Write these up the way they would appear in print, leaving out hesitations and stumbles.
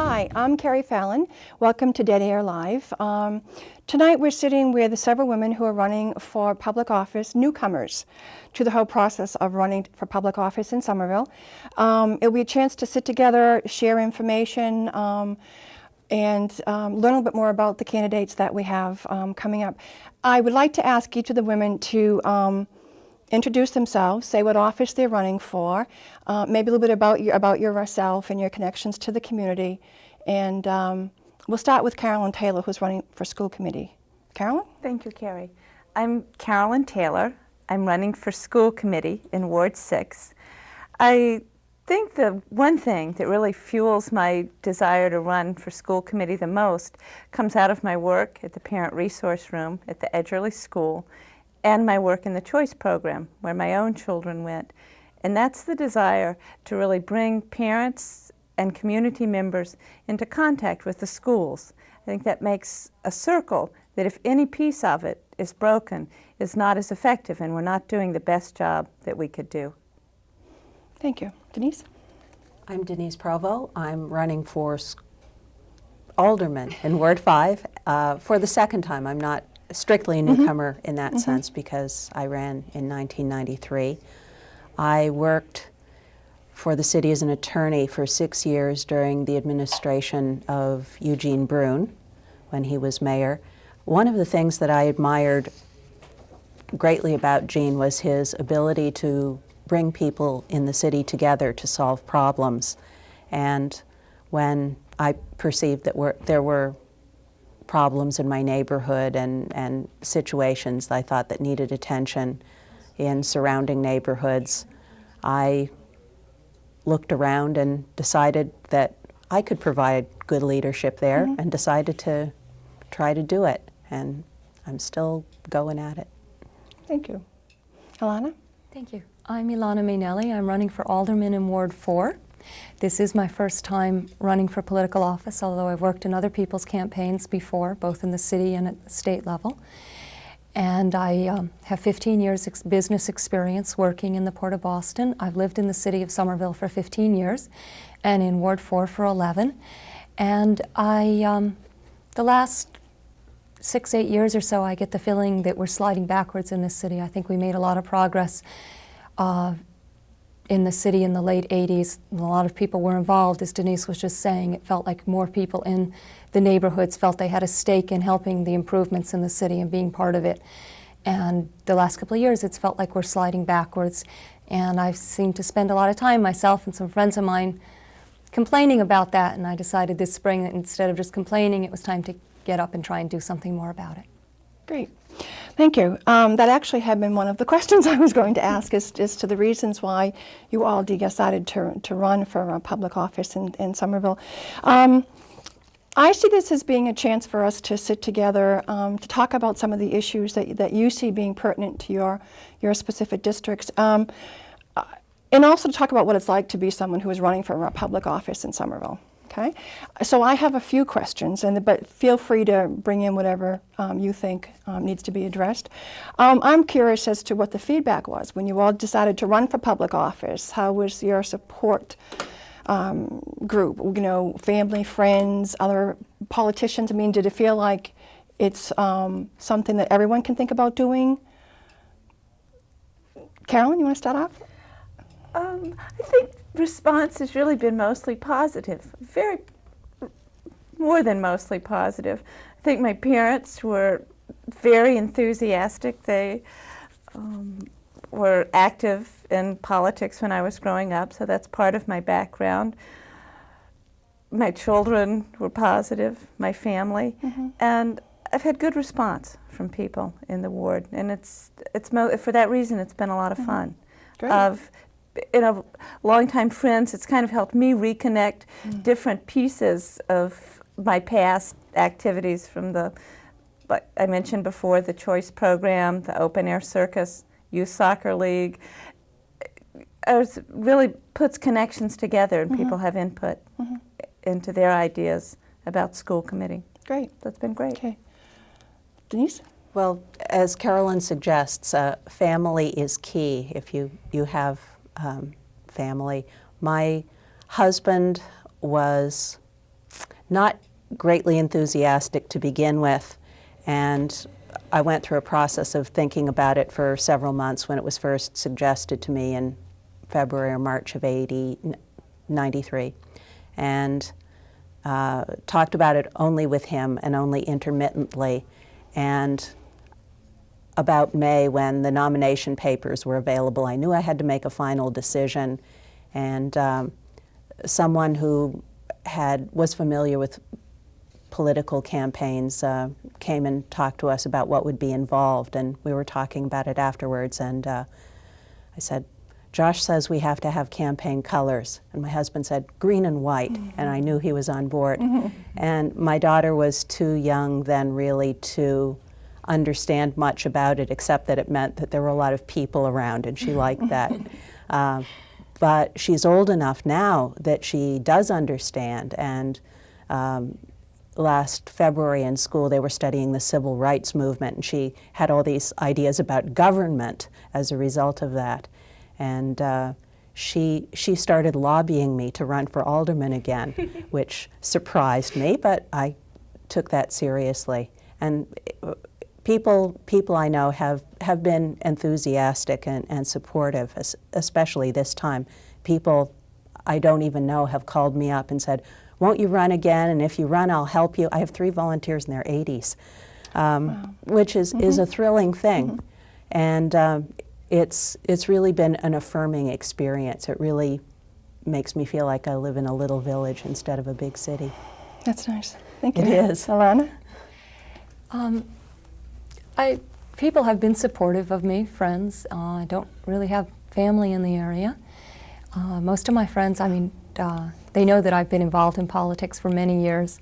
Hi, I'm Carrie Fallon. Welcome to Dead Air Live. Tonight we're sitting with several women who are running for public office, newcomers to the whole process of running for public office in Somerville. It'll be a chance to sit together, share information, and learn a little bit more about the candidates that we have coming up. I would like to ask each of the women to introduce themselves, say what office they're running for, maybe a little bit about yourself and your connections to the community. And we'll start with Carolyn Taylor, who's running for school committee. Carolyn? Thank you, Carrie. I'm Carolyn Taylor. I'm running for school committee in Ward 6. I think the one thing that really fuels my desire to run for school committee the most comes out of my work at the Parent Resource Room at the Edgerly School and my work in the Choice Program, where my own children went. And that's the desire to really bring parents and community members into contact with the schools. I think that makes a circle that if any piece of it is broken, is not as effective, and we're not doing the best job that we could do. Thank you. Denise? I'm Denise Provo. I'm running for alderman in Ward 5 for the second time. I'm not strictly a newcomer in that sense because I ran in 1993. I worked for the city as an attorney for 6 years during the administration of Eugene Brune when he was mayor. One of the things that I admired greatly about Gene was his ability to bring people in the city together to solve problems. And when I perceived that there were problems in my neighborhood and situations I thought that needed attention in surrounding neighborhoods, I looked around and decided that I could provide good leadership there and decided to try to do it. And I'm still going at it. Thank you. Ilana? Thank you. I'm Ilana Mainelli. I'm running for alderman in Ward 4. This is my first time running for political office, although I've worked in other people's campaigns before, both in the city and at the state level. And I have 15 years business experience working in the Port of Boston. I've lived in the city of Somerville for 15 years and in Ward 4 for 11. And the last 6-8 years or so, I get the feeling that we're sliding backwards in this city. I think we made a lot of progress in the city in the late 80s. A lot of people were involved, as Denise was just saying. It felt like more people in the neighborhoods felt they had a stake in helping the improvements in the city and being part of it. And the last couple of years, it's felt like we're sliding backwards. And I've seemed to spend a lot of time, myself and some friends of mine, complaining about that. And I decided this spring that instead of just complaining, it was time to get up and try and do something more about it. Great. Thank you. That actually had been one of the questions I was going to ask as to the reasons why you all decided to run for public office in Somerville. I see this as being a chance for us to sit together to talk about some of the issues that you see being pertinent to your specific districts, and also to talk about what it's like to be someone who is running for a public office in Somerville. Okay, so I have a few questions, but feel free to bring in whatever you think needs to be addressed. I'm curious as to what the feedback was when you all decided to run for public office. How was your support group? You know, family, friends, other politicians. I mean, did it feel like it's something that everyone can think about doing? Carolyn, you want to start off? I think response has really been mostly positive, more than mostly positive. I think my parents were very enthusiastic. They were active in politics when I was growing up, so that's part of my background. My children were positive, my family, and I've had good response from people in the ward, and it's for that reason it's been a lot of fun. Great. Longtime friends, it's kind of helped me reconnect different pieces of my past activities from like I mentioned before, the Choice Program, the Open Air Circus, Youth Soccer League. It really puts connections together and people have input into their ideas about school committee. Great. That's been great. Okay. Denise? Well, as Carolyn suggests, family is key if you have family. My husband was not greatly enthusiastic to begin with, and I went through a process of thinking about it for several months when it was first suggested to me in February or March of 93, and talked about it only with him and only intermittently. And about May, when the nomination papers were available, I knew I had to make a final decision, and someone who was familiar with political campaigns came and talked to us about what would be involved, and we were talking about it afterwards, and I said, Josh says we have to have campaign colors, and my husband said green and white, and I knew he was on board. And my daughter was too young then really to understand much about it, except that it meant that there were a lot of people around, and she liked that. But she's old enough now that she does understand, and last February in school they were studying the civil rights movement, and she had all these ideas about government as a result of that. And she started lobbying me to run for alderman again, which surprised me, but I took that seriously. And people I know have been enthusiastic and supportive, especially this time. People I don't even know have called me up and said, won't you run again? And if you run, I'll help you. I have 3 volunteers in their 80s, which is a thrilling thing. And it's really been an affirming experience. It really makes me feel like I live in a little village instead of a big city. That's nice. Thank you. It is. Alana? People have been supportive of me, friends. I don't really have family in the area. Most of my friends, they know that I've been involved in politics for many years.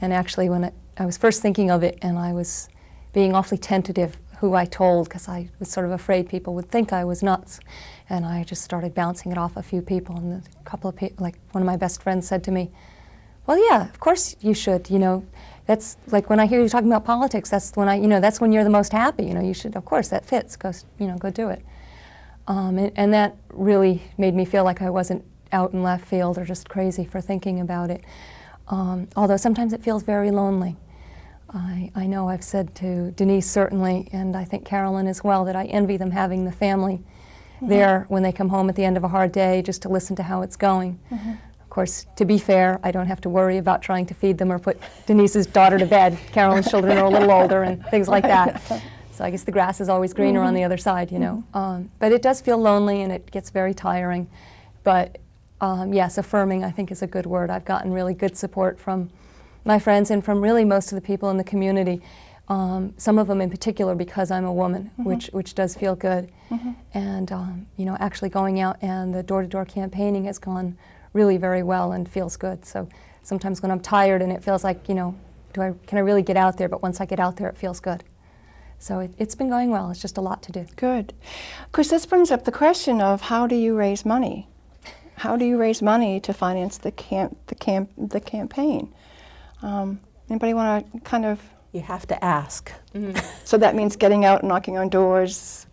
And actually, when I was first thinking of it, and I was being awfully tentative who I told, because I was sort of afraid people would think I was nuts. And I just started bouncing it off a few people, and a couple of people, like one of my best friends said to me, well, yeah, of course you should, That's like when I hear you talking about politics, that's when that's when you're the most happy, you should, of course, that fits, go do it. And that really made me feel like I wasn't out in left field or just crazy for thinking about it. Although sometimes it feels very lonely. I know I've said to Denise certainly, and I think Carolyn as well, that I envy them having the family there when they come home at the end of a hard day just to listen to how it's going. Of course, to be fair, I don't have to worry about trying to feed them or put Denise's daughter to bed. Carolyn's children are a little older and things like that. So I guess the grass is always greener on the other side, But it does feel lonely and it gets very tiring. But yes, affirming I think is a good word. I've gotten really good support from my friends and from really most of the people in the community. Some of them in particular because I'm a woman, which does feel good. And actually going out and the door-to-door campaigning has gone really very well and feels good. So sometimes when I'm tired and it feels like, can I really get out there? But once I get out there, it feels good. So it's been going well. It's just a lot to do. Good. Of course, this brings up the question of how do you raise money? How do you raise money to finance the campaign? Anybody want to kind of? You have to ask. So that means getting out and knocking on doors.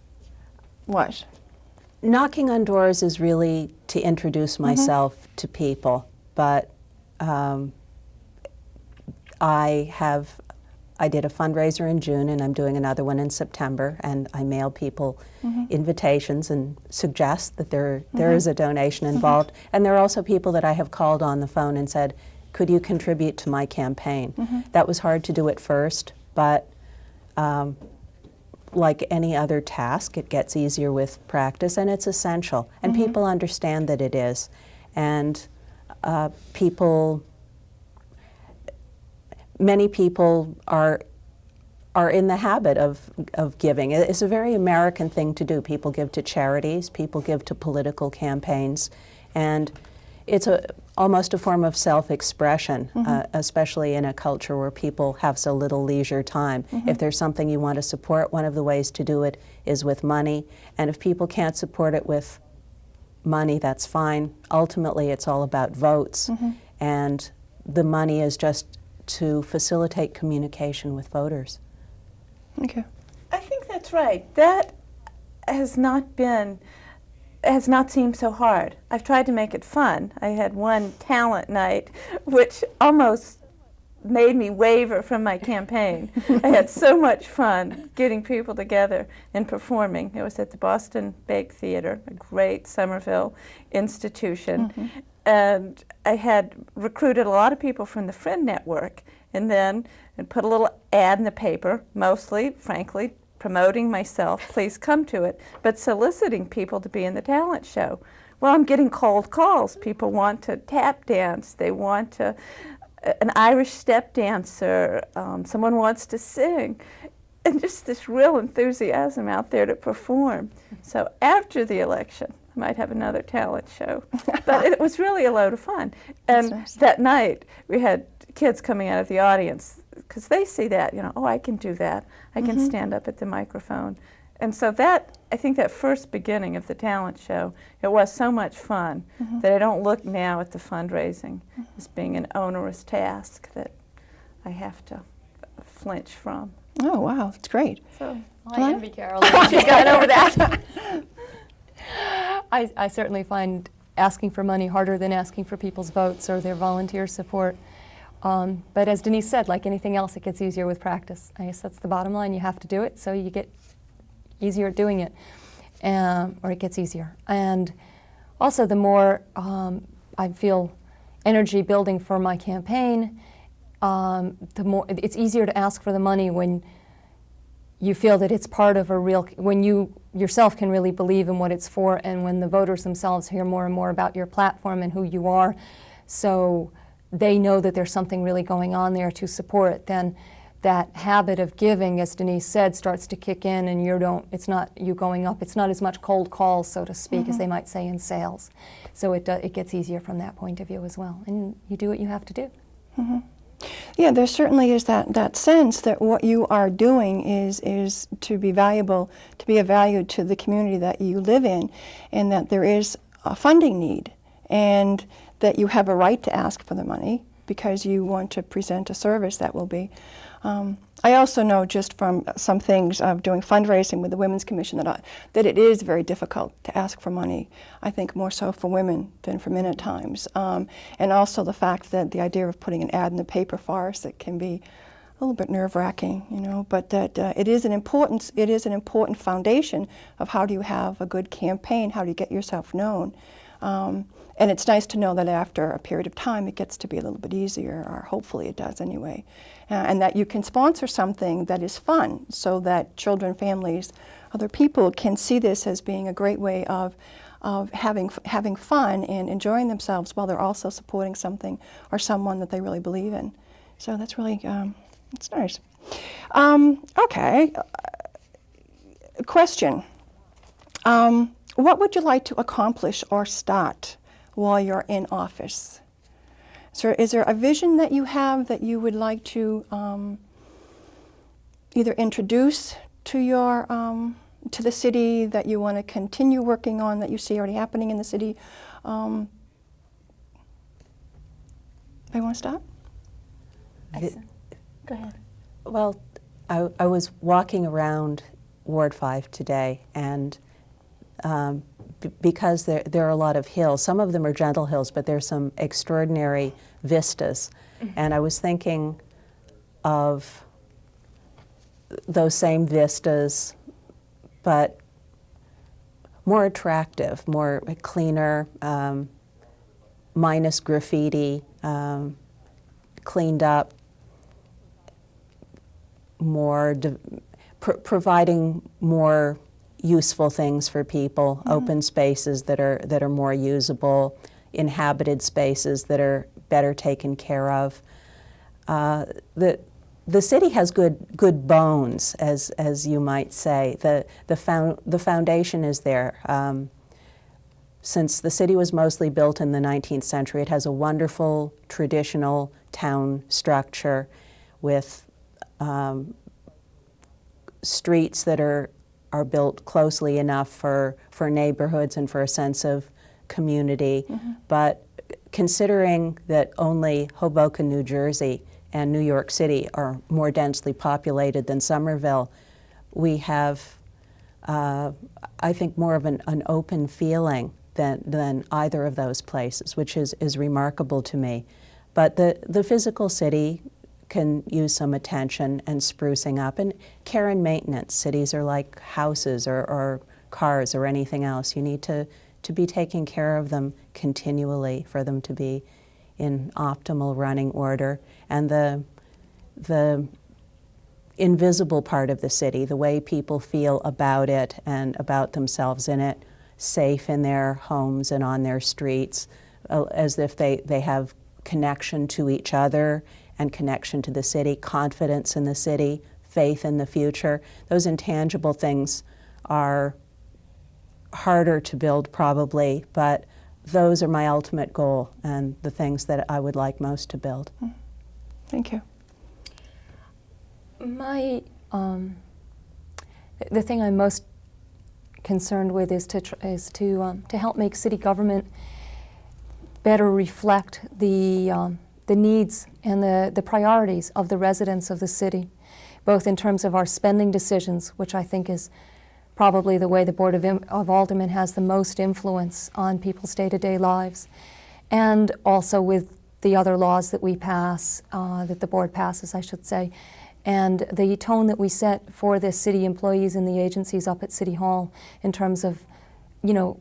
What? Knocking on doors is really to introduce myself to people, but I did a fundraiser in June, and I'm doing another one in September, and I mail people invitations and suggest that there is a donation involved. And there are also people that I have called on the phone and said, could you contribute to my campaign? That was hard to do at first, but like any other task, it gets easier with practice, and it's essential. And people understand that it is. And many people are in the habit of giving. It's a very American thing to do. People give to charities, people give to political campaigns, and it's almost a form of self-expression, especially in a culture where people have so little leisure time. If there's something you want to support, one of the ways to do it is with money, and if people can't support it with money, that's fine. Ultimately, it's all about votes, and the money is just to facilitate communication with voters. Okay. I think that's right. That has not been has not seemed so hard. I've tried to make it fun. I had one talent night, which almost made me waver from my campaign. I had so much fun getting people together and performing. It was at the Boston Bake Theater, a great Somerville institution. And I had recruited a lot of people from the Friend Network, and then put a little ad in the paper, mostly, frankly, promoting myself, please come to it, but soliciting people to be in the talent show. Well, I'm getting cold calls. People want to tap dance. They want to, an Irish step dancer. Someone wants to sing. And just this real enthusiasm out there to perform. So after the election, I might have another talent show. But it was really a load of fun. And nice. that night, we had kids coming out of the audience, because they see that, oh, I can do that. I can stand up at the microphone. And so that, I think that first beginning of the talent show, it was so much fun that I don't look now at the fundraising as being an onerous task that I have to flinch from. Oh, wow, that's great. So I envy Carolyn. She's got over that. I certainly find asking for money harder than asking for people's votes or their volunteer support. But as Denise said, like anything else, it gets easier with practice. I guess that's the bottom line. You have to do it, so you get easier at doing it, or it gets easier. And also, the more I feel energy building for my campaign, the more it's easier to ask for the money when you feel that it's part of a real, when you yourself can really believe in what it's for, and when the voters themselves hear more and more about your platform and who you are, so they know that there's something really going on there to support it, then that habit of giving, as Denise said, starts to kick in, and it's not you going up, it's not as much cold calls, so to speak, as they might say in sales. So it gets easier from that point of view as well, and you do what you have to do. Yeah, there certainly is that sense that what you are doing is to be valuable, to be of value to the community that you live in, and that there is a funding need, and that you have a right to ask for the money because you want to present a service that will be. I also know just from some things of doing fundraising with the Women's Commission that it is very difficult to ask for money. I think more so for women than for men at times. And also the fact that the idea of putting an ad in the paper for us, it can be a little bit nerve-wracking, but that it is an important foundation of how do you have a good campaign, how do you get yourself known. And it's nice to know that after a period of time it gets to be a little bit easier, or hopefully it does anyway. And that you can sponsor something that is fun so that children, families, other people can see this as being a great way of having fun and enjoying themselves while they're also supporting something or someone that they really believe in. So that's really, it's nice. Okay, question. What would you like to accomplish or start while you're in office? So is there a vision that you have that you would like to either introduce to your to the city, that you want to continue working on, that you see already happening in the city? I want to start? go ahead. Well, I was walking around Ward 5 today, and because there are a lot of hills, some of them are gentle hills, but there's some extraordinary vistas. And I was thinking of those same vistas, but more attractive, more cleaner, minus graffiti, cleaned up, more providing more useful things for people, open spaces that are more usable, inhabited spaces that are better taken care of. The city has good bones, as you might say. The foundation is there. Since the city was mostly built in the 19th century, it has a wonderful traditional town structure with streets that are built closely enough for neighborhoods and for a sense of community. But considering that only Hoboken, New Jersey and New York City are more densely populated than Somerville, we have I think, more of an open feeling than either of those places, which is remarkable to me. But the physical city can use some attention and sprucing up, and care and maintenance. Cities are like houses or cars or anything else. You need to be taking care of them continually for them to be in optimal running order. And the invisible part of the city, the way people feel about it and about themselves in it, safe in their homes and on their streets, as if they have connection to each other and connection to the city, confidence in the city, faith in the future. Those intangible things are harder to build probably, but those are my ultimate goal and the things that I would like most to build. Thank you. My the thing I'm most concerned with is to help make city government better reflect the needs and the priorities of the residents of the city, both in terms of our spending decisions, which I think is probably the way the Board of Aldermen has the most influence on people's day-to-day lives, and also with the other laws that we pass, that the board passes, I should say, and the tone that we set for the city employees and the agencies up at City Hall in terms of, you know,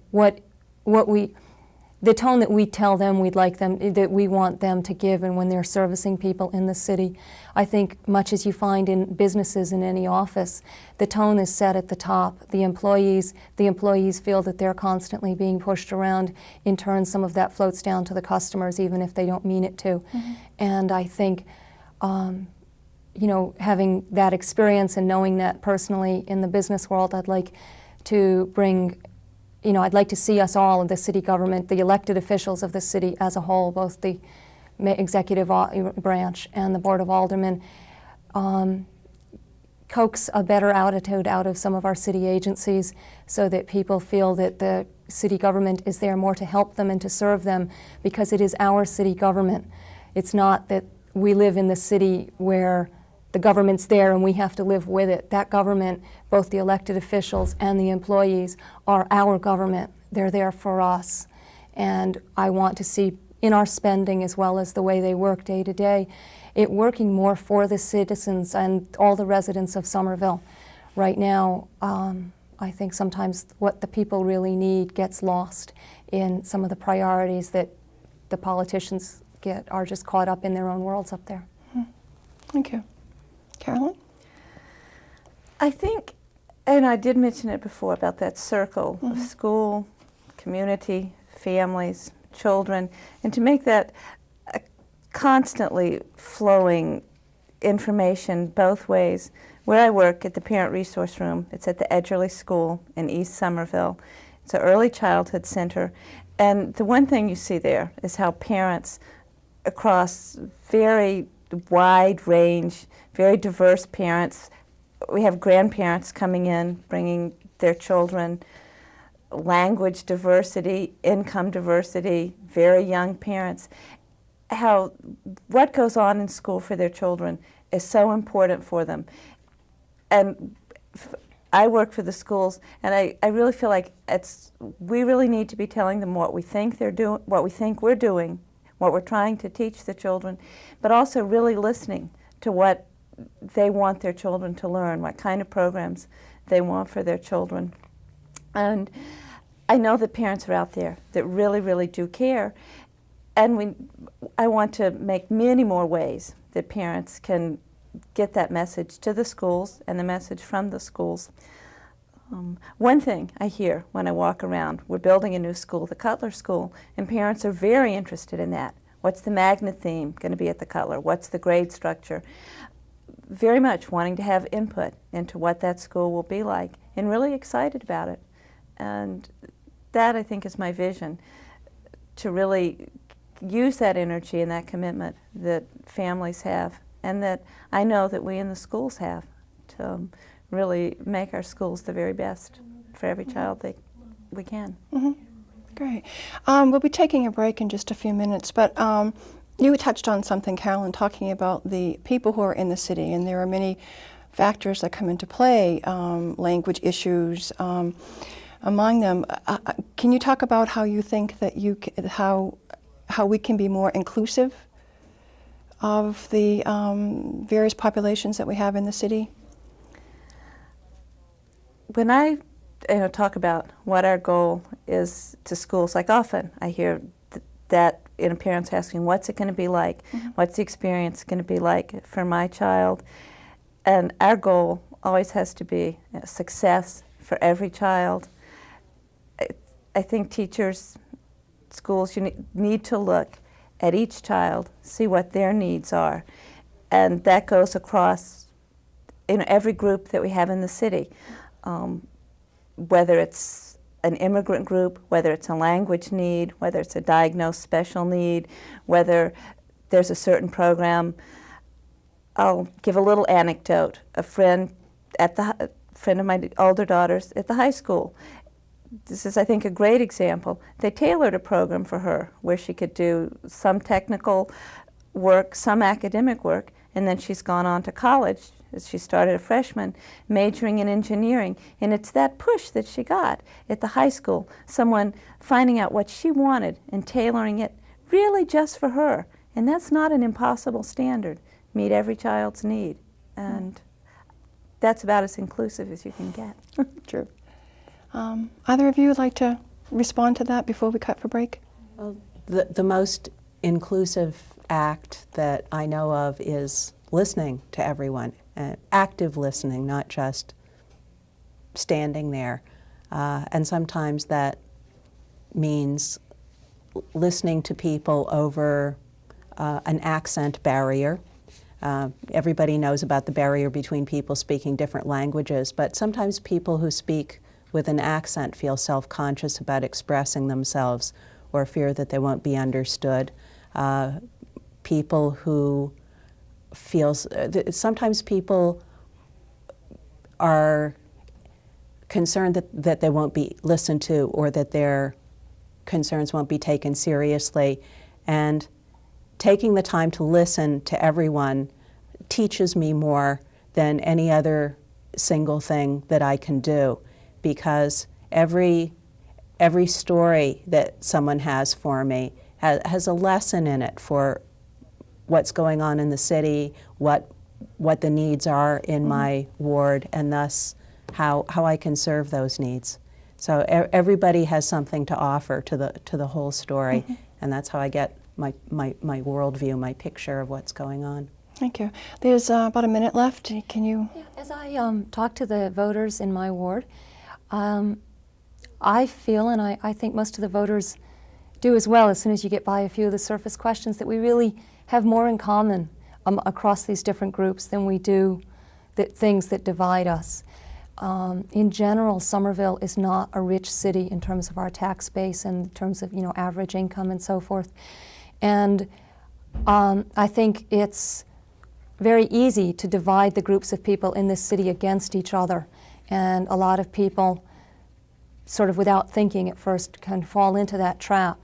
the tone that we tell them we'd like them, that we want them to give, and when they're servicing people in the city. I think much as you find in businesses in any office, the tone is set at the top. The employees feel that they're constantly being pushed around. In turn, some of that floats down to the customers, even if they don't mean it to. Mm-hmm. And I think, you know, having that experience and knowing that personally in the business world, I'd like to bring, you know, I'd like to see us all, the city government, the elected officials of the city as a whole, both the executive branch and the Board of Aldermen, coax a better attitude out of some of our city agencies so that people feel that the city government is there more to help them and to serve them, because it is our city government. It's not that we live in the city where the government's there and we have to live with it. That government, both the elected officials and the employees, are our government. They're there for us. And I want to see in our spending, as well as the way they work day to day, it working more for the citizens and all the residents of Somerville. Right now, I think sometimes what the people really need gets lost in some of the priorities that the politicians are just caught up in their own worlds up there. Thank you. Carolyn? I think, and I did mention it before, about that circle of school, community, families, children, and to make that a constantly flowing information both ways. Where I work at the Parent Resource Room, it's at the Edgerly School in East Somerville. It's an early childhood center, and the one thing you see there is how parents across very wide range, very diverse parents. We have grandparents coming in, bringing their children, language diversity, income diversity, very young parents. What goes on in school for their children is so important for them. And I work for the schools, and I really feel like we really need to be telling them what we think they're doing, what we think we're doing, what we're trying to teach the children, but also really listening to what they want their children to learn, what kind of programs they want for their children. And I know that parents are out there that really, really do care, and I want to make many more ways that parents can get that message to the schools and the message from the schools. One thing I hear when I walk around, we're building a new school, the Cutler School, and parents are very interested in that. What's the magnet theme going to be at the Cutler? What's the grade structure? Very much wanting to have input into what that school will be like, and really excited about it. And that, I think, is my vision, to really use that energy and that commitment that families have, and that I know that we in the schools have, to really make our schools the very best for every child that we can. Mm-hmm. Great. We'll be taking a break in just a few minutes, but you touched on something, Carolyn, talking about the people who are in the city, and there are many factors that come into play, language issues among them. Can you talk about how you think that how we can be more inclusive of the various populations that we have in the city? When I talk about what our goal is to schools, like often I hear that parents asking, what's it going to be like? Mm-hmm. What's the experience going to be like for my child? And our goal always has to be success for every child. I think teachers, schools, you need to look at each child, see what their needs are. And that goes across every group that we have in the city. Whether it's an immigrant group, whether it's a language need, whether it's a diagnosed special need, whether there's a certain program. I'll give a little anecdote. A friend of my older daughters at the high school. This is, I think, a great example. They tailored a program for her where she could do some technical work, some academic work, and then she's gone on to college. She started a freshman majoring in engineering, and it's that push that she got at the high school, someone finding out what she wanted and tailoring it really just for her. And that's not an impossible standard. Meet every child's need. And that's about as inclusive as you can get. True. Either of you would like to respond to that before we cut for break? Well, the most inclusive act that I know of is listening to everyone, active listening, not just standing there. And sometimes that means listening to people over an accent barrier. Everybody knows about the barrier between people speaking different languages, but sometimes people who speak with an accent feel self-conscious about expressing themselves or fear that they won't be understood. People who sometimes people are concerned that they won't be listened to or that their concerns won't be taken seriously. And taking the time to listen to everyone teaches me more than any other single thing that I can do, because every story that someone has for me has a lesson in it for what's going on in the city, what the needs are in my ward, and thus how I can serve those needs. So everybody has something to offer to the whole story, and that's how I get my worldview, my picture of what's going on. Thank you. There's about a minute left. Can you? Yeah, as I talk to the voters in my ward, I feel, and I think most of the voters do as well, as soon as you get by a few of the surface questions, that we really have more in common across these different groups than we do things that divide us. In general, Somerville is not a rich city in terms of our tax base and in terms of average income and so forth. And I think it's very easy to divide the groups of people in this city against each other. And a lot of people, sort of without thinking at first, can fall into that trap.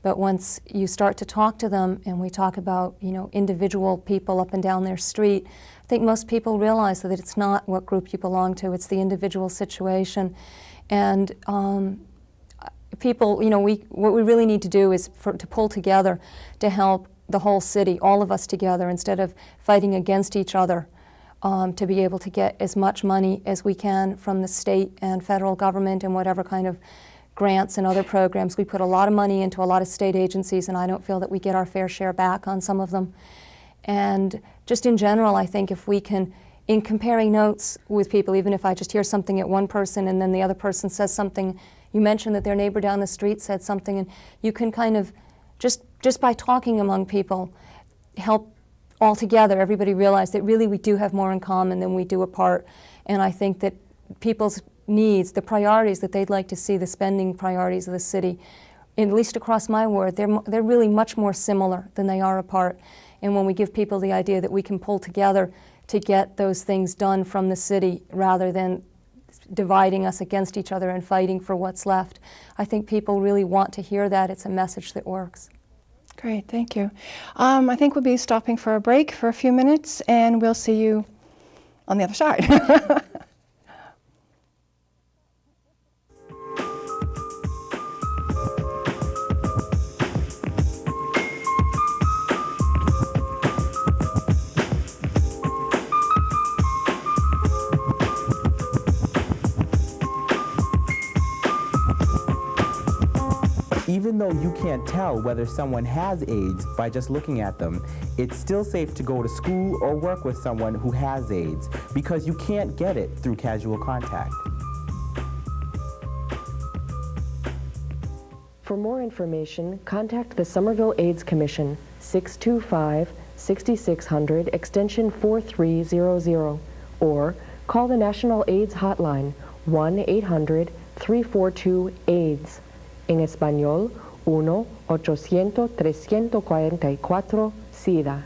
But once you start to talk to them, and we talk about individual people up and down their street, I think most people realize that it's not what group you belong to, it's the individual situation. And people, what we really need to do is to pull together to help the whole city, all of us together, instead of fighting against each other, to be able to get as much money as we can from the state and federal government and whatever kind of grants and other programs. We put a lot of money into a lot of state agencies, and I don't feel that we get our fair share back on some of them. And just in general, I think if we can, in comparing notes with people, even if I just hear something at one person and then the other person says something, you mentioned that their neighbor down the street said something, and you can kind of, just by talking among people, help all together, everybody realize that really we do have more in common than we do apart. And I think that people's needs, the priorities that they'd like to see, the spending priorities of the city, at least across my ward, they're really much more similar than they are apart. And when we give people the idea that we can pull together to get those things done from the city rather than dividing us against each other and fighting for what's left, I think people really want to hear that. It's a message that works. Great, thank you. I think we'll be stopping for a break for a few minutes, and we'll see you on the other side. Even though you can't tell whether someone has AIDS by just looking at them, it's still safe to go to school or work with someone who has AIDS because you can't get it through casual contact. For more information, contact the Somerville AIDS Commission, 625-6600, extension 4300, or call the National AIDS Hotline, 1-800-342-AIDS. En español, 1-800-344-SIDA.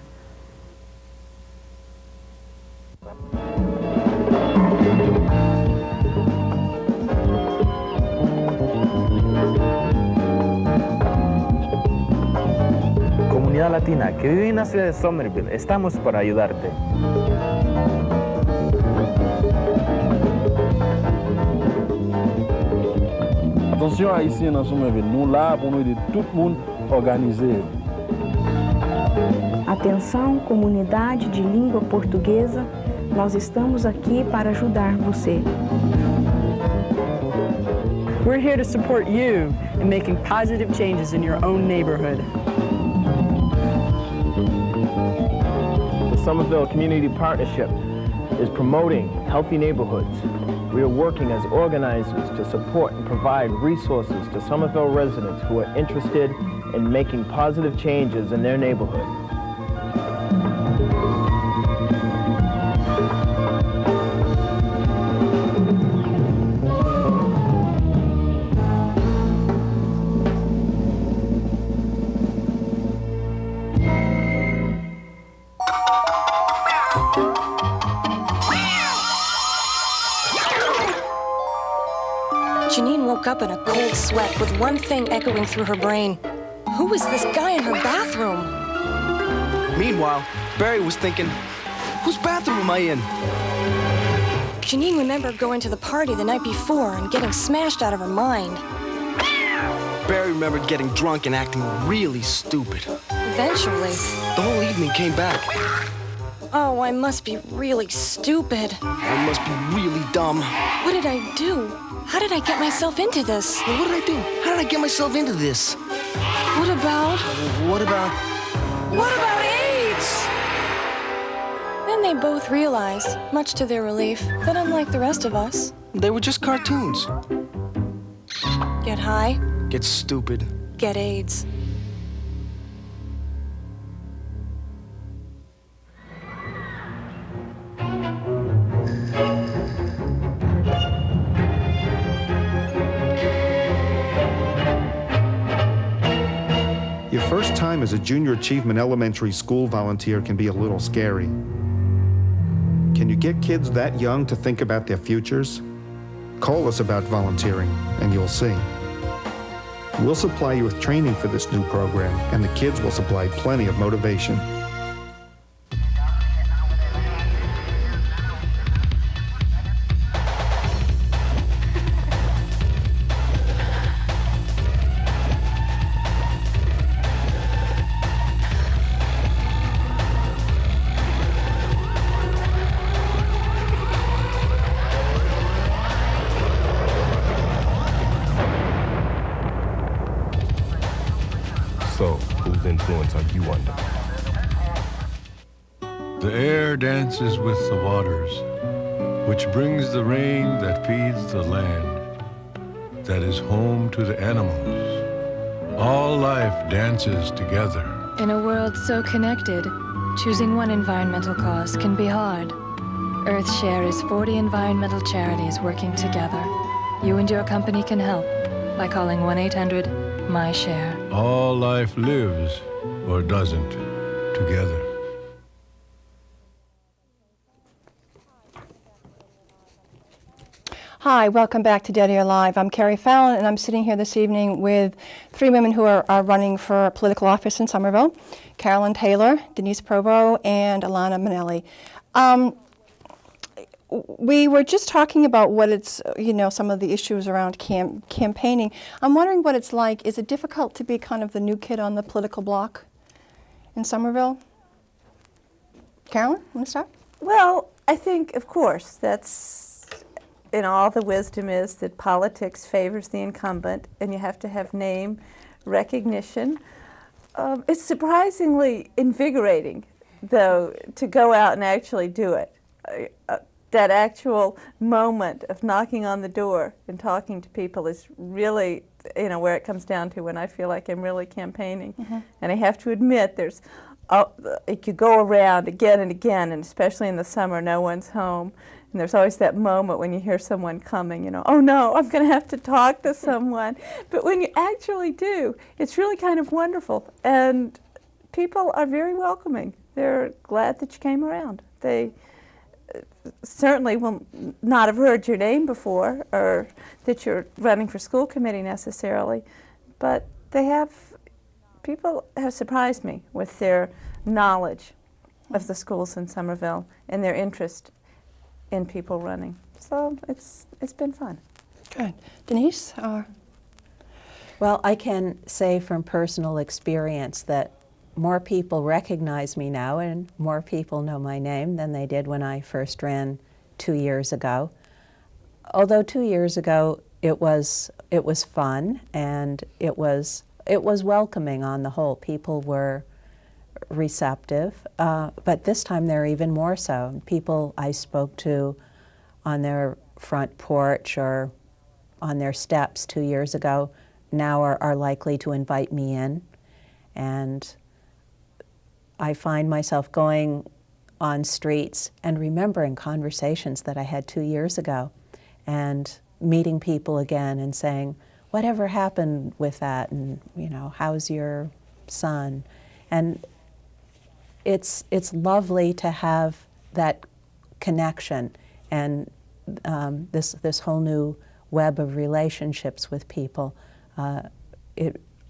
Comunidad latina que vive en la ciudad de Somerville, estamos para ayudarte. Attention haïtiens dans Somerville, nous là pour nous aider tout le monde organisé. Atenção, comunidade de língua portuguesa, nós estamos aqui para ajudar você. We're here to support you in making positive changes in your own neighborhood. The Somerville Community Partnership is promoting healthy neighborhoods. We are working as organizers to support and provide resources to Somerville residents who are interested in making positive changes in their neighborhood. Janine woke up in a cold sweat with one thing echoing through her brain. Who was this guy in her bathroom? Meanwhile, Barry was thinking, whose bathroom am I in? Janine remembered going to the party the night before and getting smashed out of her mind. Barry remembered getting drunk and acting really stupid. Eventually. The whole evening came back. Oh, I must be really stupid. I must be really dumb. What did I do? How did I get myself into this? Well, what did I do? How did I get myself into this? What about... What about... What about AIDS? Then they both realized, much to their relief, that unlike the rest of us... They were just cartoons. Get high. Get stupid. Get AIDS. Your first time as a Junior Achievement Elementary School volunteer can be a little scary. Can you get kids that young to think about their futures? Call us about volunteering, and you'll see. We'll supply you with training for this new program, and the kids will supply plenty of motivation. So, whose influence are you under? The air dances with the waters, which brings the rain that feeds the land, that is home to the animals. All life dances together. In a world so connected, choosing one environmental cause can be hard. EarthShare is 40 environmental charities working together. You and your company can help by calling 1-800-MY-SHARE. All life lives, or doesn't, together. Hi, welcome back to Dead Air Live. I'm Carrie Fallon, and I'm sitting here this evening with three women who are running for political office in Somerville: Carolyn Taylor, Denise Provo, and Alana Manelli. we were just talking about what it's, some of the issues around campaigning. I'm wondering what it's like. Is it difficult to be kind of the new kid on the political block in Somerville? Carolyn, want to start? Well, I think, of course, that's, all the wisdom is that politics favors the incumbent, and you have to have name recognition. It's surprisingly invigorating, though, to go out and actually do it. That actual moment of knocking on the door and talking to people is really, where it comes down to when I feel like I'm really campaigning. And I have to admit, it could go around again and again, and especially in the summer, no one's home. And there's always that moment when you hear someone coming, oh no, I'm going to have to talk to someone. But when you actually do, it's really kind of wonderful. And people are very welcoming. They're glad that you came around. They certainly will not have heard your name before or that you're running for school committee necessarily, but people have surprised me with their knowledge of the schools in Somerville and their interest in people running. So it's been fun. Good. Denise? Well, I can say from personal experience that more people recognize me now and more people know my name than they did when I first ran 2 years ago. Although 2 years ago it was fun and it was welcoming on the whole. People were receptive, but this time they're even more so. People I spoke to on their front porch or on their steps 2 years ago now are likely to invite me in, and I find myself going on streets and remembering conversations that I had 2 years ago and meeting people again and saying, whatever happened with that, and how's your son? And it's lovely to have that connection and this whole new web of relationships with people.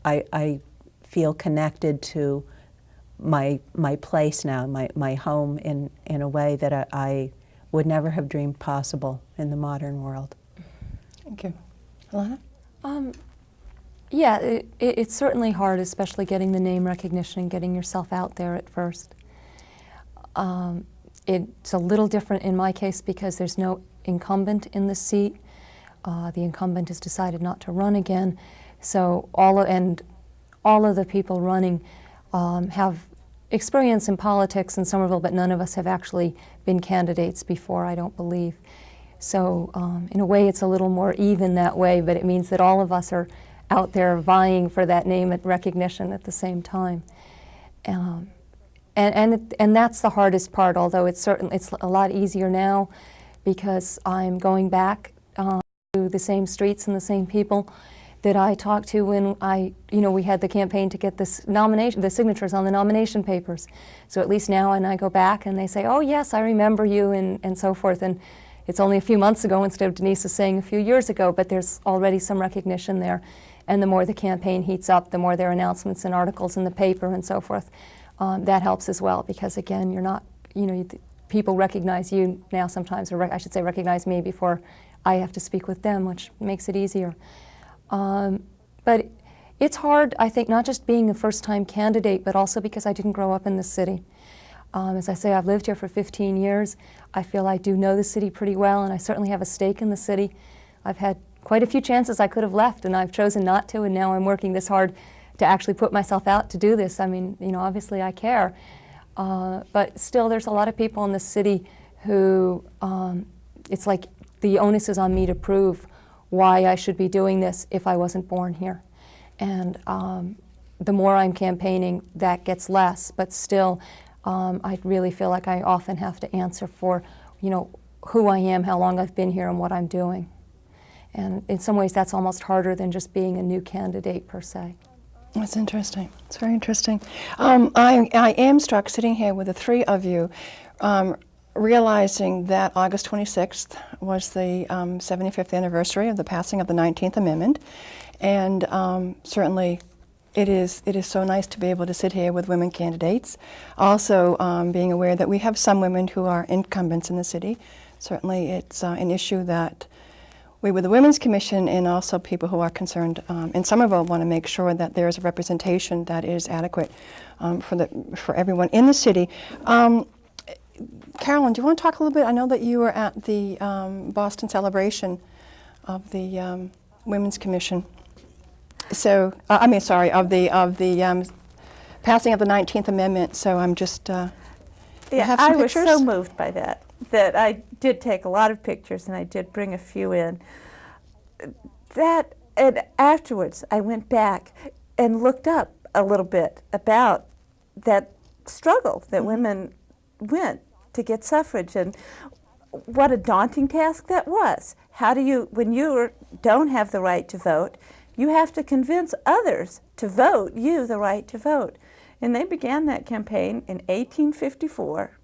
I feel connected to my place now, my home in a way that I would never have dreamed possible in the modern world. Thank you. Alana? Yeah, it's certainly hard, especially getting the name recognition and getting yourself out there at first. It's a little different in my case because there's no incumbent in the seat. The incumbent has decided not to run again, so all of the people running have experience in politics in Somerville, but none of us have actually been candidates before, I don't believe. So in a way it's a little more even that way, but it means that all of us are out there vying for that name and recognition at the same time. And that's the hardest part, although it's a lot easier now because I'm going back to the same streets and the same people that I talked to when we had the campaign to get the signatures on the nomination papers. So at least now when I go back and they say, oh yes, I remember you, and so forth. And it's only a few months ago instead of Denise is saying a few years ago, but there's already some recognition there. And the more the campaign heats up, the more there are announcements and articles in the paper and so forth. That helps as well because again, you're not, people recognize you now sometimes, or I should say recognize me before I have to speak with them, which makes it easier. But it's hard, I think, not just being a first-time candidate, but also because I didn't grow up in the city. As I say, I've lived here for 15 years. I feel I do know the city pretty well, and I certainly have a stake in the city. I've had quite a few chances I could have left, and I've chosen not to, and now I'm working this hard to actually put myself out to do this. I mean, obviously I care. But still, there's a lot of people in the city who, it's like the onus is on me to prove why I should be doing this if I wasn't born here. And the more I'm campaigning, that gets less, but still, I really feel like I often have to answer for, who I am, how long I've been here, and what I'm doing. And in some ways, that's almost harder than just being a new candidate per se. That's interesting. It's very interesting. I am struck sitting here with the three of you, realizing that August 26th was the 75th anniversary of the passing of the 19th Amendment, and certainly It is so nice to be able to sit here with women candidates. Also, being aware that we have some women who are incumbents in the city. Certainly, it's an issue that we, with the Women's Commission, and also people who are concerned in Somerville, want to make sure that there is a representation that is adequate for everyone in the city. Carolyn, do you want to talk a little bit? I know that you were at the Boston celebration of the Women's Commission. So, of the passing of the 19th Amendment. So I'm just, Yeah, have some I was pictures? so moved by that I did take a lot of pictures and I did bring a few in. And afterwards, I went back and looked up a little bit about that struggle that women went to get suffrage, and what a daunting task that was. How do you, when you don't have the right to vote, you have to convince others to vote you the right to vote. And they began that campaign in 1854,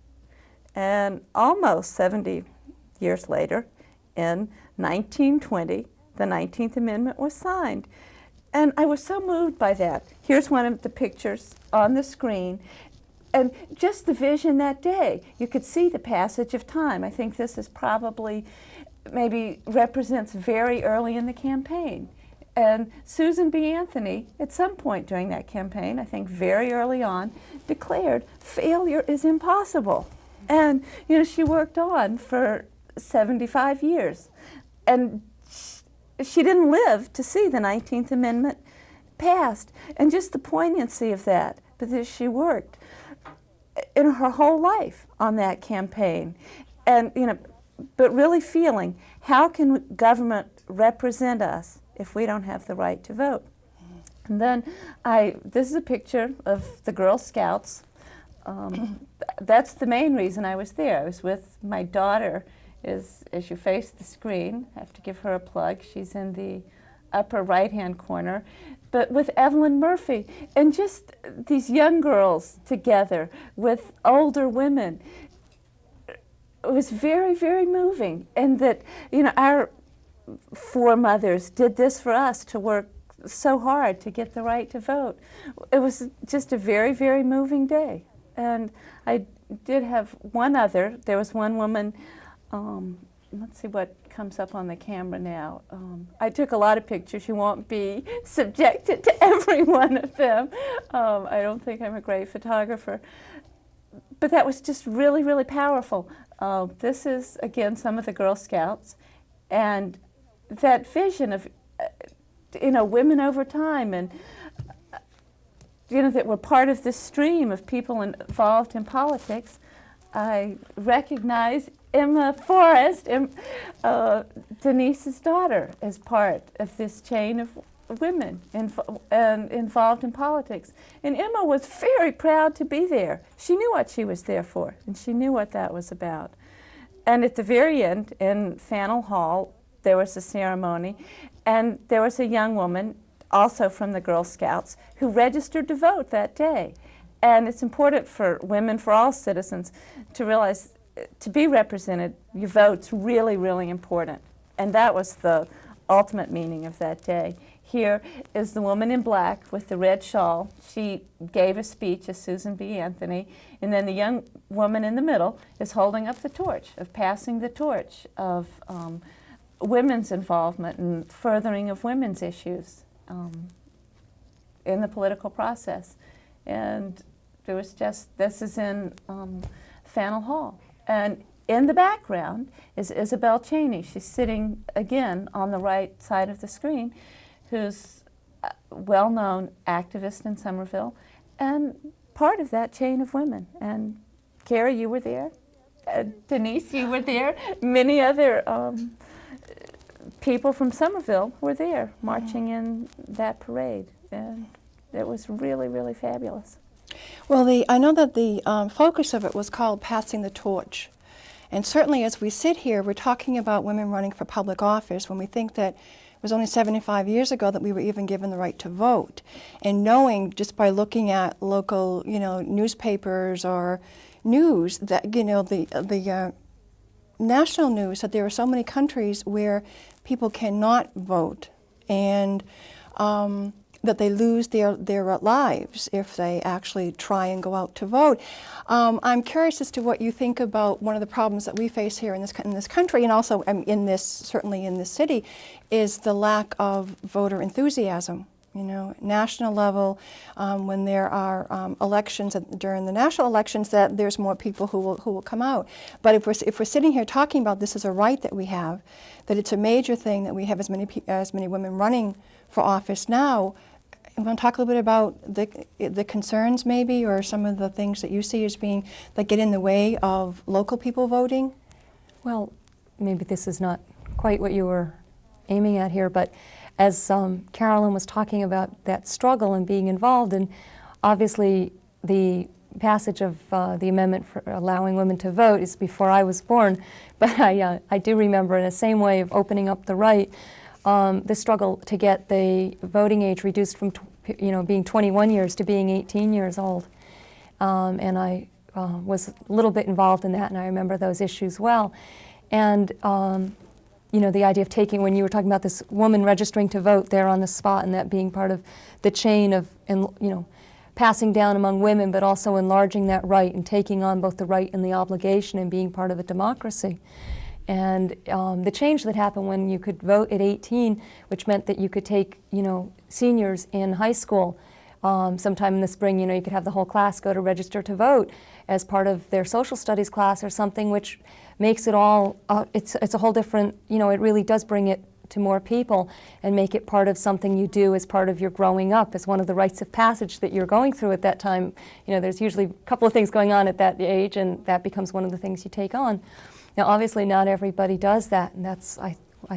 and almost 70 years later, in 1920, the 19th Amendment was signed. And I was so moved by that. Here's one of the pictures on the screen. And just the vision that day, you could see the passage of time. I think this is probably, maybe represents very early in the campaign. And Susan B. Anthony, at some point during that campaign, I think very early on, declared failure is impossible. And, you know, she worked on for 75 years. And she didn't live to see the 19th Amendment passed. And just the poignancy of that, because she worked in her whole life on that campaign. And, you know, but really feeling, how can government represent us if we don't have the right to vote? And then this is a picture of the Girl Scouts. That's the main reason I was there. I was with my daughter. As you face the screen, I have to give her a plug. She's in the upper right-hand corner. But with Evelyn Murphy, and just these young girls together with older women, it was very, very moving. And that, you know, our foremothers did this for us, to work so hard to get the right to vote. It was just a very, very moving day. And I did have one other. There was one woman, let's see what comes up on the camera now. I took a lot of pictures. You won't be subjected to every one of them. I don't think I'm a great photographer. But that was just really, really powerful. This is, again, some of the Girl Scouts. And that vision of, you know, women over time, and, you know, that were part of this stream of people involved in politics. I recognize Emma Forrest, Denise's daughter, as part of this chain of women involved in politics. And Emma was very proud to be there. She knew what she was there for, and she knew what that was about. And at the very end, in Faneuil Hall, there was a ceremony, and there was a young woman, also from the Girl Scouts, who registered to vote that day. And it's important for women, for all citizens, to realize, to be represented, your vote's really, really important. And that was the ultimate meaning of that day. Here is the woman in black with the red shawl. She gave a speech as Susan B. Anthony. And then the young woman in the middle is holding up the torch, of passing the torch of women's involvement and furthering of women's issues in the political process. And there was just, this is in Faneuil Hall. And in the background is Isabel Cheney. She's sitting, again, on the right side of the screen, who's a well-known activist in Somerville and part of that chain of women. And Carrie, you were there. Denise, you were there. Many other people from Somerville were there marching in that parade. And it was really, really fabulous. Well, I know that the focus of it was called Passing the Torch. And certainly as we sit here, we're talking about women running for public office when we think that it was only 75 years ago that we were even given the right to vote. And knowing just by looking at local, you know, newspapers or news that, you know, the national news, that there are so many countries where people cannot vote. And that they lose their lives if they actually try and go out to vote. I'm curious as to what you think about one of the problems that we face here in this country, and also certainly in this city, is the lack of voter enthusiasm. You know, national level, when there are elections during the national elections, that there's more people who will come out. But if we're sitting here talking about this as a right that we have, that it's a major thing that we have as many women running for office now, you want to talk a little bit about the concerns maybe, or some of the things that you see as being that get in the way of local people voting? Well, maybe this is not quite what you were aiming at here, but as Carolyn was talking about that struggle and being involved, and obviously the passage of the amendment for allowing women to vote is before I was born, but I do remember in the same way of opening up the right, the struggle to get the voting age reduced from being 21 years to being 18 years old. And I was a little bit involved in that, and I remember those issues well. And the idea of taking, when you were talking about this woman registering to vote there on the spot, and that being part of the chain of, passing down among women, but also enlarging that right and taking on both the right and the obligation and being part of a democracy. And the change that happened when you could vote at 18, which meant that you could take, seniors in high school sometime in the spring, you could have the whole class go to register to vote as part of their social studies class or something, which makes it all, it's a whole different, it really does bring it to more people and make it part of something you do as part of your growing up, as one of the rites of passage that you're going through at that time. There's usually a couple of things going on at that age, and that becomes one of the things you take on. Now, obviously, not everybody does that, and that's, I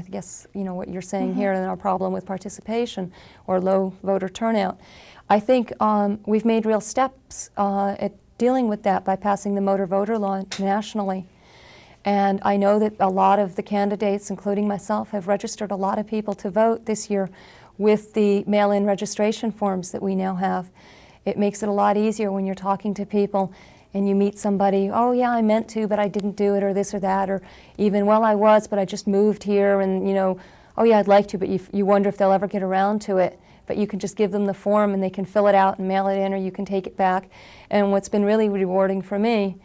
guess, what you're saying here, and our problem with participation or low voter turnout. I think we've made real steps at dealing with that by passing the motor voter law nationally. And I know that a lot of the candidates, including myself, have registered a lot of people to vote this year with the mail-in registration forms that we now have. It makes it a lot easier when you're talking to people and you meet somebody, oh yeah, I meant to, but I didn't do it, or this or that, or even, well, I was, but I just moved here, and oh yeah, I'd like to, but you wonder if they'll ever get around to it. But you can just give them the form and they can fill it out and mail it in, or you can take it back. And what's been really rewarding for me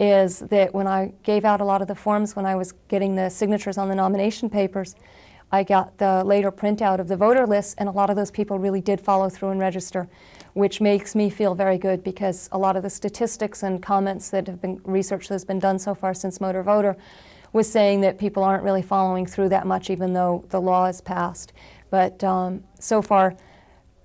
is that when I gave out a lot of the forms, when I was getting the signatures on the nomination papers, I got the later printout of the voter lists, and a lot of those people really did follow through and register, which makes me feel very good, because a lot of the statistics and comments that have been, research that's been done so far since Motor Voter was saying that people aren't really following through that much, even though the law is passed. But so far,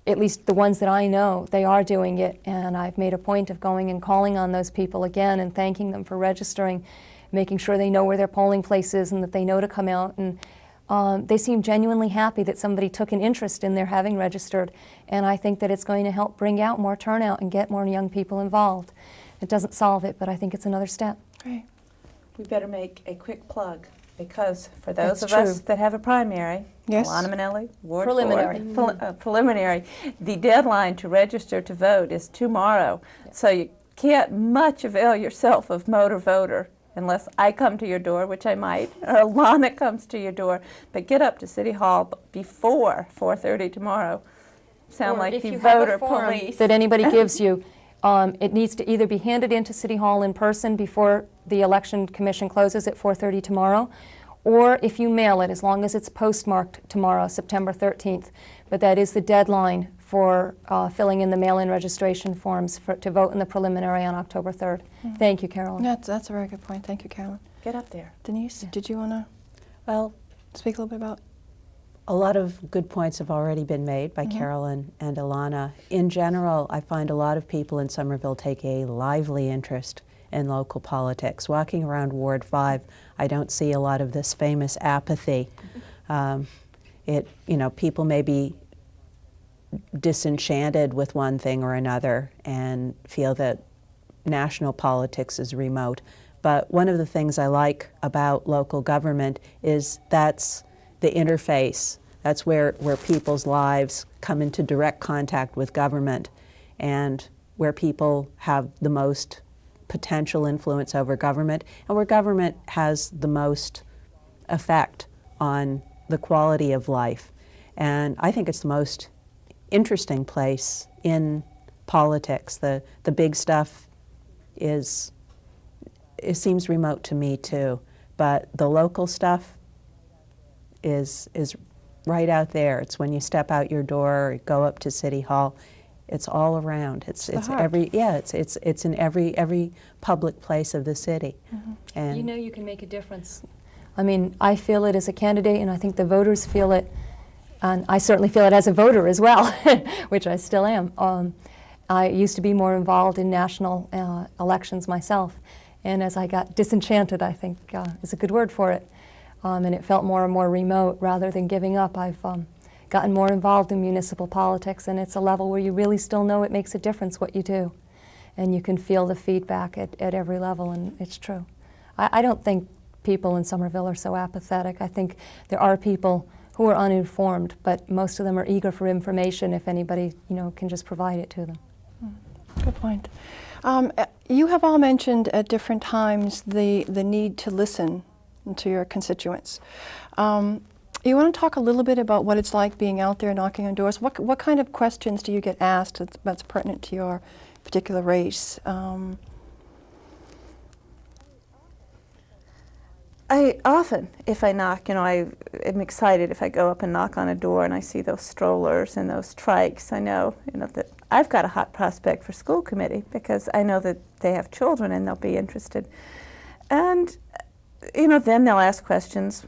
at least the ones that I know, they are doing it, and I've made a point of going and calling on those people again and thanking them for registering, making sure they know where their polling place is and that they know to come out. And they seem genuinely happy that somebody took an interest in their having registered, and I think that it's going to help bring out more turnout and get more young people involved. It doesn't solve it, but I think it's another step. Great. We better make a quick plug, because for those That's of true. us that have a primary, Yes. Alana Manelli, Ward Preliminary. 4, preliminary, the deadline to register to vote is tomorrow. So you can't much avail yourself of Motor Voter unless I come to your door, which I might, or Alana comes to your door. But get up to City Hall before 4:30 tomorrow. Sound Or like if the you have a voter form police. that anybody gives you, it needs to either be handed into City Hall in person before the Election Commission closes at 4:30 tomorrow, or if you mail it, as long as it's postmarked tomorrow, September 13th. But that is the deadline for filling in the mail-in registration forms to vote in the preliminary on October 3rd. Thank you, Carolyn. That's a very good point. Thank you, Carolyn. Get up there. Denise, did you want to Well, speak a little bit about? a lot of good points have already been made by Carolyn and Alana. In general, I find a lot of people in Somerville take a lively interest in local politics. Walking around Ward 5, I don't see a lot of this famous apathy. People may be disenchanted with one thing or another and feel that national politics is remote. But one of the things I like about local government is that's the interface. That's where people's lives come into direct contact with government, and where people have the most potential influence over government, and where government has the most effect on the quality of life. And I think it's the most interesting place in politics. The big stuff it seems remote to me too, but the local stuff is right out there. It's when you step out your door or go up to City Hall. It's all around. It's in every public place of the city. And you know you can make a difference. I mean, I feel it as a candidate, and I think the voters feel it, and I certainly feel it as a voter as well, which I still am. I used to be more involved in national elections myself, and as I got disenchanted, I think is a good word for it, and it felt more and more remote. Rather than giving up, I've gotten more involved in municipal politics, and it's a level where you really still know it makes a difference what you do, and you can feel the feedback at every level, and it's true. I don't think people in Somerville are so apathetic. I think there are people who are uninformed, but most of them are eager for information if anybody, can just provide it to them. Good point. You have all mentioned at different times the need to listen to your constituents. You want to talk a little bit about what it's like being out there knocking on doors? What kind of questions do you get asked that's pertinent to your particular race? I often, if I knock, I am excited if I go up and knock on a door and I see those strollers and those trikes. I know, that I've got a hot prospect for school committee because I know that they have children and they'll be interested. And, then they'll ask questions,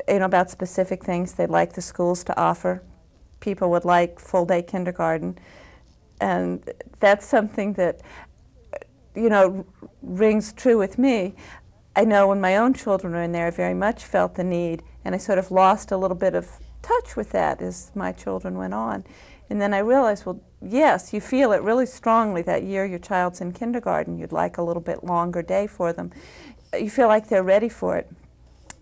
about specific things they'd like the schools to offer. People would like full-day kindergarten. And that's something that, rings true with me. I know when my own children were in there, I very much felt the need, and I sort of lost a little bit of touch with that as my children went on. And then I realized, well, yes, you feel it really strongly that year your child's in kindergarten. You'd like a little bit longer day for them. You feel like they're ready for it.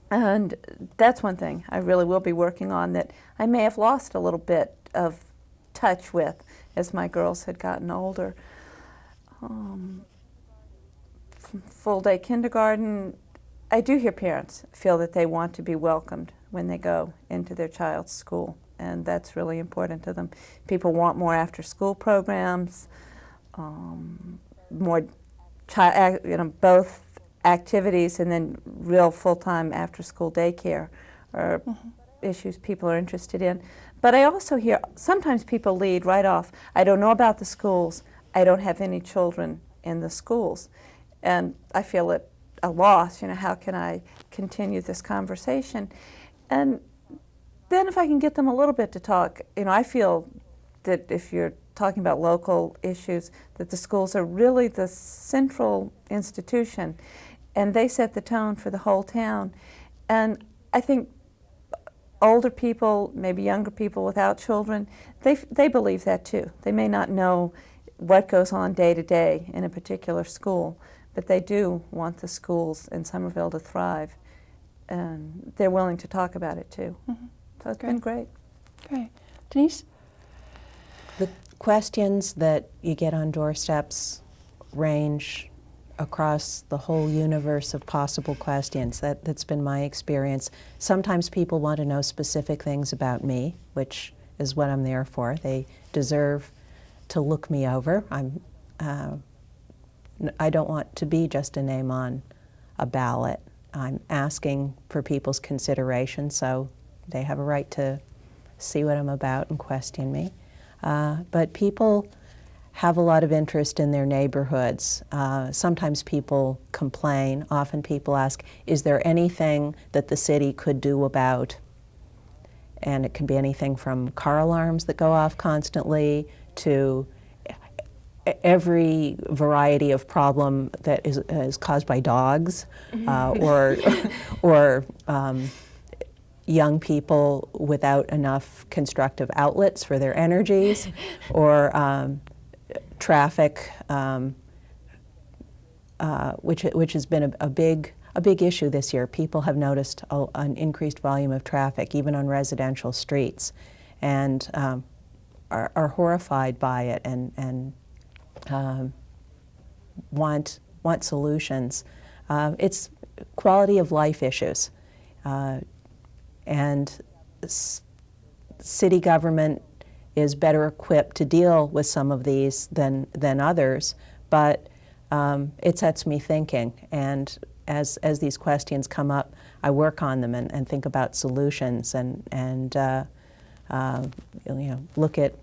And that's one thing I really will be working on that I may have lost a little bit of touch with as my girls had gotten older. Full-day kindergarten, I do hear parents feel that they want to be welcomed when they go into their child's school, and that's really important to them. People want more after-school programs, more both activities and then real full-time after-school daycare are issues people are interested in. But I also hear sometimes people lead right off, I don't know about the schools, I don't have any children in the schools. And I feel it a loss, how can I continue this conversation? And then if I can get them a little bit to talk, I feel that if you're talking about local issues, that the schools are really the central institution, and they set the tone for the whole town. And I think older people, maybe younger people without children, they believe that too. They may not know what goes on day to day in a particular school, but they do want the schools in Somerville to thrive, and they're willing to talk about it too. So it's been great. Great. Denise? The questions that you get on doorsteps range across the whole universe of possible questions. That's been my experience. Sometimes people want to know specific things about me, which is what I'm there for. They deserve to look me over. I don't want to be just a name on a ballot. I'm asking for people's consideration, so they have a right to see what I'm about and question me. But people have a lot of interest in their neighborhoods. Sometimes people complain. Often people ask, is there anything that the city could do about? And it can be anything from car alarms that go off constantly to every variety of problem that is caused by dogs or young people without enough constructive outlets for their energies, or traffic, which has been a big issue this year. People have noticed an increased volume of traffic, even on residential streets, and are horrified by it and want solutions. It's quality of life issues, and city government is better equipped to deal with some of these than others, but it sets me thinking. And as these questions come up, I work on them and think about solutions and look at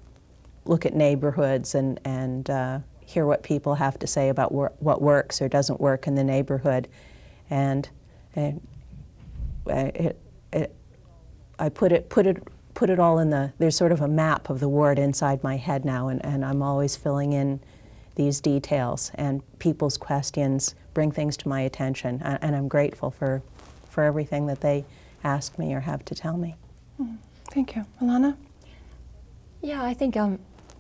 neighborhoods and hear what people have to say about what works or doesn't work in the neighborhood. And I put it all in there's sort of a map of the ward inside my head now, and I'm always filling in these details, and people's questions bring things to my attention, and I'm grateful for everything that they ask me or have to tell me. Thank you. Alana? Yeah, I think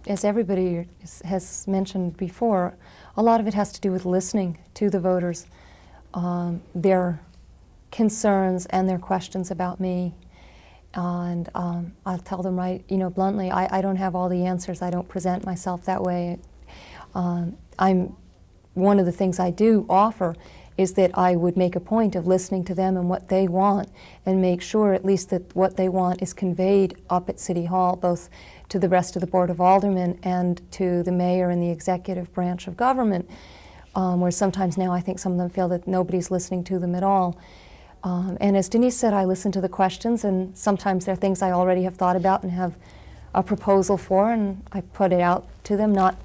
as everybody has mentioned before, a lot of it has to do with listening to the voters, their concerns and their questions about me. And I'll tell them bluntly, I don't have all the answers. I don't present myself that way. One of the things I do offer is that I would make a point of listening to them and what they want, and make sure at least that what they want is conveyed up at City Hall, both to the rest of the Board of Aldermen and to the mayor and the executive branch of government, where sometimes now I think some of them feel that nobody's listening to them at all. And as Denise said, I listen to the questions, and sometimes there are things I already have thought about and have a proposal for, and I put it out to them, not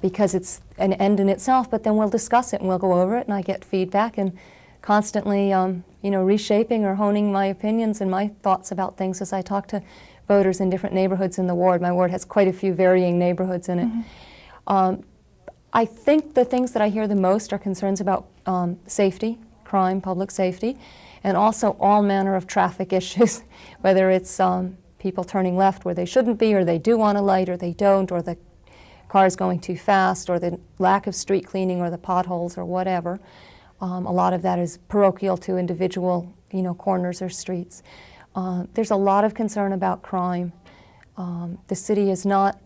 because it's an end in itself, but then we'll discuss it and we'll go over it, and I get feedback, and constantly reshaping or honing my opinions and my thoughts about things as I talk to voters in different neighborhoods in the ward. My ward has quite a few varying neighborhoods in it. I think the things that I hear the most are concerns about safety, crime, public safety, and also all manner of traffic issues, whether it's people turning left where they shouldn't be, or they do want a light, or they don't, or the cars going too fast, or the lack of street cleaning, or the potholes, or whatever. A lot of that is parochial to individual, corners or streets. There's a lot of concern about crime. The city is not.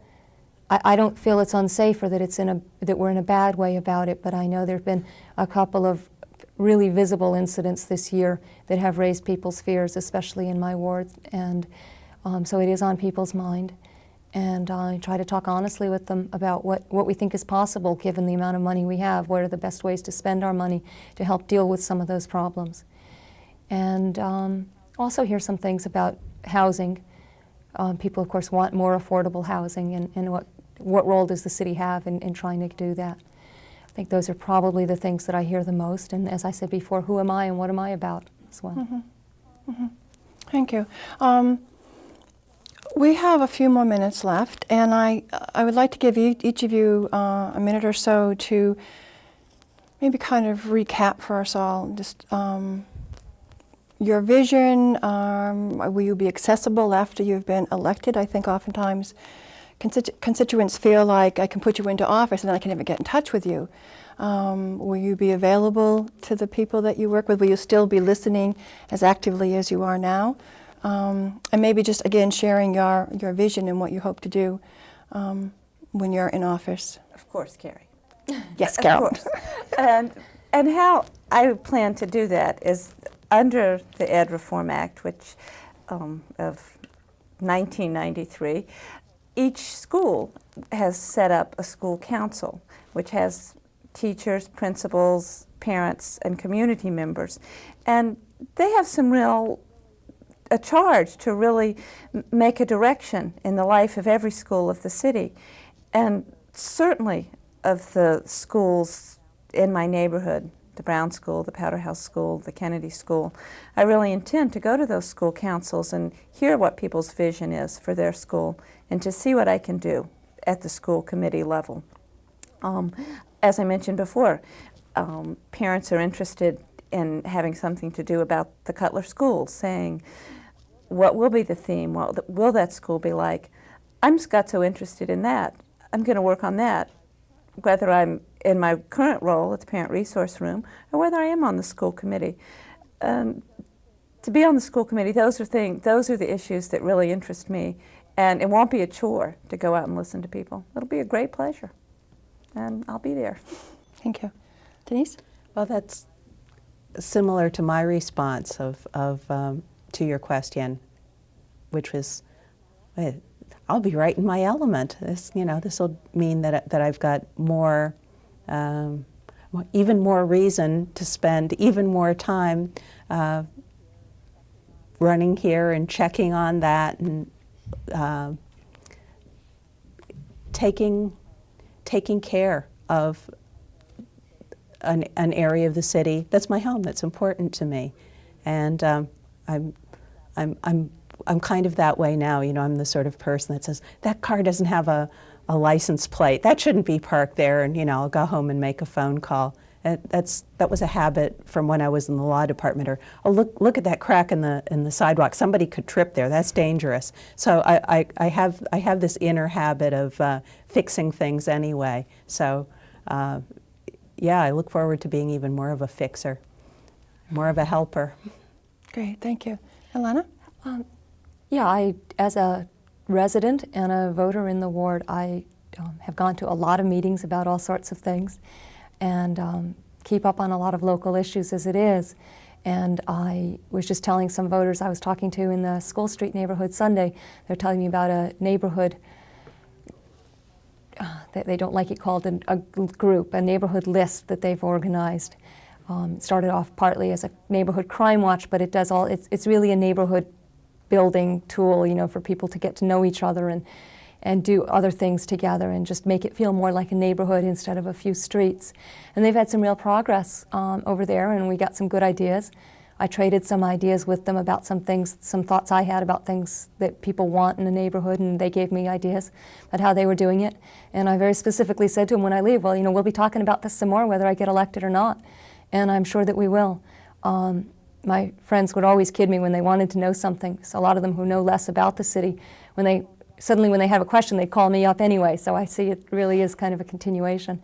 I don't feel it's unsafe or that that we're in a bad way about it, but I know there've been a couple of really visible incidents this year that have raised people's fears, especially in my ward, and so it is on people's mind. And I try to talk honestly with them about what we think is possible given the amount of money we have, what are the best ways to spend our money to help deal with some of those problems. And also hear some things about housing. People, of course, want more affordable housing, and what role does the city have in trying to do that? I think those are probably the things that I hear the most, and as I said before, who am I and what am I about as well. Thank you. We have a few more minutes left, and I would like to give each of you a minute or so to maybe kind of recap for us all just your vision. Will you be accessible after you've been elected? I think oftentimes constituents feel like I can put you into office and then I can never get in touch with you. Will you be available to the people that you work with? Will you still be listening as actively as you are now? And maybe just again sharing your vision and what you hope to do when you're in office. Of course, Carrie. Yes, Carol. Of course. And how I plan to do that is under the Ed Reform Act, which of 1993, each school has set up a school council, which has teachers, principals, parents, and community members. And they have a charge to really make a direction in the life of every school of the city. And certainly of the schools in my neighborhood, the Brown School, the Powder House School, the Kennedy School, I really intend to go to those school councils and hear what people's vision is for their school and to see what I can do at the school committee level. As I mentioned before, parents are interested in having something to do about the Cutler School, saying, what will be the theme? What will that school be like? I'm just got so interested in that. I'm going to work on that, whether I'm in my current role at the Parent Resource Room or whether I am on the school committee. To be on the school committee, those are the issues that really interest me, and it won't be a chore to go out and listen to people. It'll be a great pleasure, and I'll be there. Thank you. Denise? Well, that's similar to my response to your question, which was, I'll be right in my element. This will mean that I've got more, even more reason to spend even more time running here and checking on that and taking care of an area of the city that's my home, that's important to me, and I'm kind of that way now. I'm the sort of person that says that car doesn't have a license plate, that shouldn't be parked there, and I'll go home and make a phone call. That was a habit from when I was in the law department. Or, oh, look at that crack in the sidewalk. Somebody could trip there. That's dangerous. So I have this inner habit of fixing things anyway. So yeah, I look forward to being even more of a fixer, more of a helper. Great, thank you. Alana? Yeah, as a resident and a voter in the ward, I have gone to a lot of meetings about all sorts of things, and keep up on a lot of local issues as it is. And I was just telling some voters I was talking to in the School Street neighborhood Sunday, they're telling me about a neighborhood, they don't like it called a group, a neighborhood list that they've organized. It started off partly as a neighborhood crime watch, but it's really a neighborhood building tool, for people to get to know each other and do other things together and just make it feel more like a neighborhood instead of a few streets. And they've had some real progress over there, and we got some good ideas. I traded some ideas with them about some things, some thoughts I had about things that people want in a neighborhood, and they gave me ideas about how they were doing it. And I very specifically said to them when I leave, well, we'll be talking about this some more whether I get elected or not, and I'm sure that we will. My friends would always kid me when they wanted to know something. So a lot of them who know less about the city, when they have a question, they call me up anyway. So I see it really is kind of a continuation.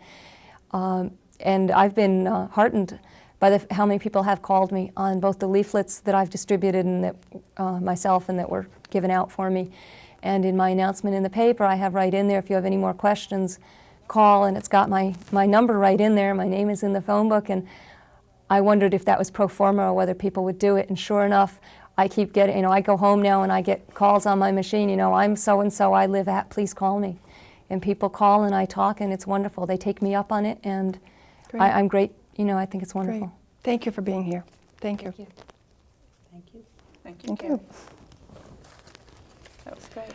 And I've been heartened by how many people have called me on both the leaflets that I've distributed and that myself and that were given out for me. And in my announcement in the paper, I have right in there, if you have any more questions, call, and it's got my number right in there. My name is in the phone book, and I wondered if that was pro forma or whether people would do it. And sure enough, I keep getting, I go home now and I get calls on my machine, I'm so-and-so, I live at, please call me. And people call and I talk, and it's wonderful. They take me up on it, and I'm great. I think it's wonderful. Great. Thank you for being here. Thank you. Thank you. Thank you. Thank you. That was great.